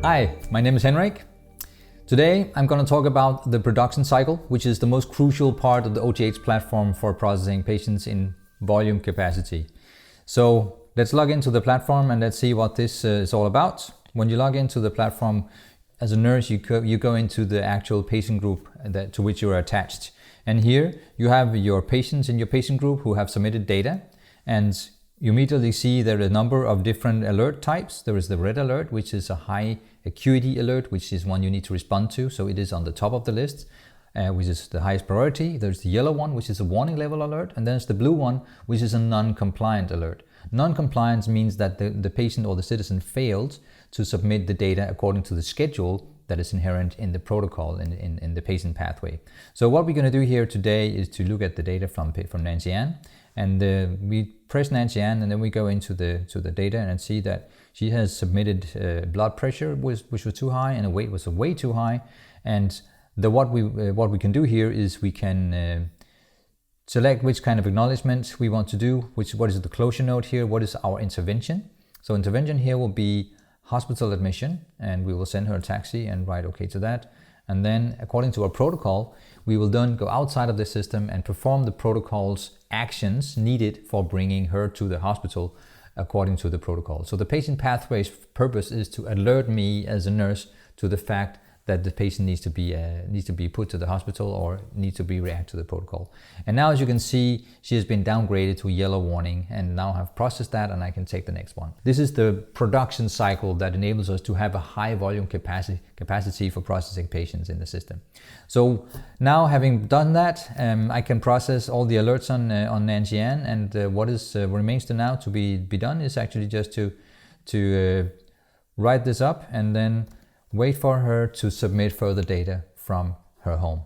Hi, my name is Henrik. Today I'm going to talk about the production cycle, which is the most crucial part of the OTH platform for processing patients in volume capacity. So let's log into the platform and let's see what this is all about. When you log into the platform as a nurse, you go into the actual patient group to which you are attached. And here you have your patients in your patient group who have submitted data, and you immediately see there are a number of different alert types. There is the red alert, which is a high acuity alert, which is one you need to respond to. So it is on the top of the list, which is the highest priority. There's the yellow one, which is a warning level alert. And then there's the blue one, which is a non-compliant alert. Non-compliance means that the patient or the citizen failed to submit the data according to the schedule that is inherent in the protocol in the patient pathway. So what we're going to do here today is to look at the data from Nancy Ann. And we press Nancy Ann, and then we go into the data and see that she has submitted blood pressure which was too high, and the weight was way too high. And what we can do here is we can select which kind of acknowledgement we want to do, what is the closure note here, what is our intervention. So intervention here will be hospital admission, and we will send her a taxi and write okay to that. And then according to our protocol, we will then go outside of the system and perform the protocol's actions needed for bringing her to the hospital according to the protocol. So the patient pathway's purpose is to alert me as a nurse to the fact that the patient needs to be put to the hospital or needs to be react to the protocol. And now, as you can see, she has been downgraded to yellow warning, and now I've processed that and I can take the next one. This is the production cycle that enables us to have a high volume capacity for processing patients in the system. So now, having done that, I can process all the alerts on Nancy Ann, and what remains now to be done is actually just to write this up and then wait for her to submit further data from her home.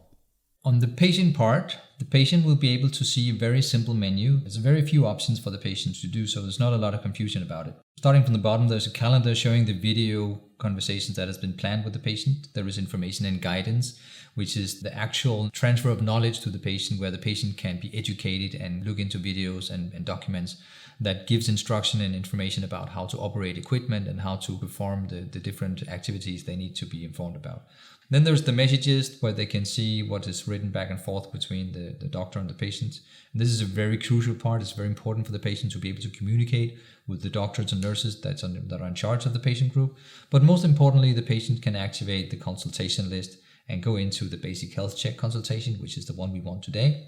On the patient part, the patient will be able to see a very simple menu. There's very few options for the patient to do, so there's not a lot of confusion about it. Starting from the bottom, there's a calendar showing the video conversations that has been planned with the patient. There is information and guidance, which is the actual transfer of knowledge to the patient, where the patient can be educated and look into videos and documents that gives instruction and information about how to operate equipment and how to perform the different activities they need to be informed about. Then there's the messages where they can see what is written back and forth between the doctor and the patient. And this is a very crucial part. It's very important for the patient to be able to communicate with the doctors and nurses that are in charge of the patient group. But most importantly, the patient can activate the consultation list and go into the basic health check consultation, which is the one we want today.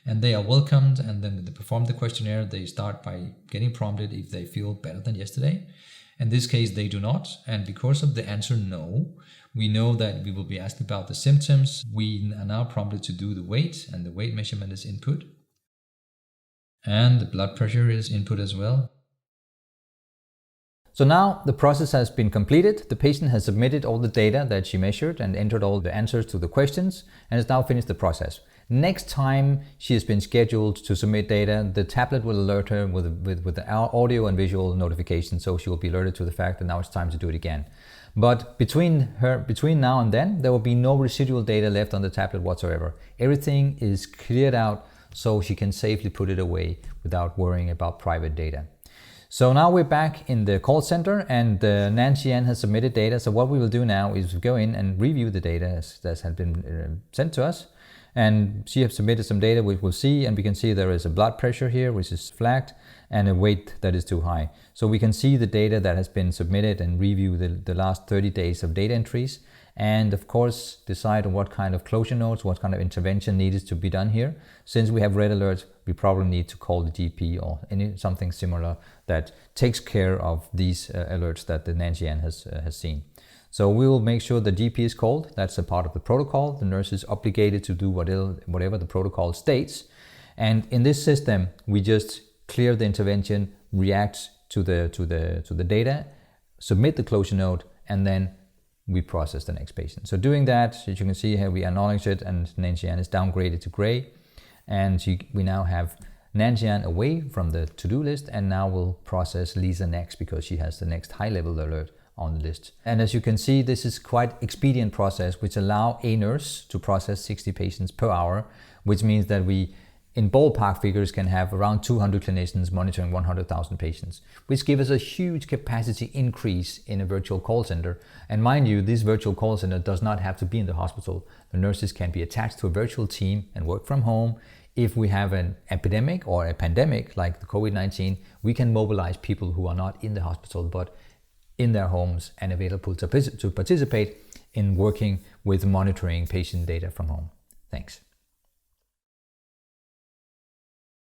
And they are welcomed, and then when they perform the questionnaire, they start by getting prompted if they feel better than yesterday. In this case, they do not, and because of the answer no, we know that we will be asked about the symptoms. We are now prompted to do the weight, and the weight measurement is input. And the blood pressure is input as well. So now the process has been completed. The patient has submitted all the data that she measured and entered all the answers to the questions, and has now finished the process. Next time she has been scheduled to submit data, the tablet will alert her with the audio and visual notification, so she will be alerted to the fact that now it's time to do it again. But between now and then, there will be no residual data left on the tablet whatsoever. Everything is cleared out so she can safely put it away without worrying about private data. So now we're back in the call center, and Nancy Ann has submitted data. So what we will do now is go in and review the data that has been sent to us. And she has submitted some data which we'll see, and we can see there is a blood pressure here which is flagged and a weight that is too high. So we can see the data that has been submitted and review the last 30 days of data entries, and of course decide on what kind of closure notes, what kind of intervention needs to be done here. Since we have red alerts, we probably need to call the GP or something similar that takes care of these alerts that the Nancy Ann has seen. So we will make sure the GP is called. That's a part of the protocol. The nurse is obligated to do whatever the protocol states. And in this system, we just clear the intervention, react to the data, submit the closure note, and then we process the next patient. So doing that, as you can see here, we acknowledge it, and Nancy Ann is downgraded to gray. And we now have Nancy Ann away from the to-do list, and now we'll process Lisa next because she has the next high-level alert on the list. And as you can see, this is quite expedient process which allow a nurse to process 60 patients per hour, which means that we in ballpark figures, can have around 200 clinicians monitoring 100,000 patients, which gives us a huge capacity increase in a virtual call center. And mind you, this virtual call center does not have to be in the hospital. The nurses can be attached to a virtual team and work from home. If we have an epidemic or a pandemic like the COVID-19, we can mobilize people who are not in the hospital but in their homes and available to participate in working with monitoring patient data from home. Thanks.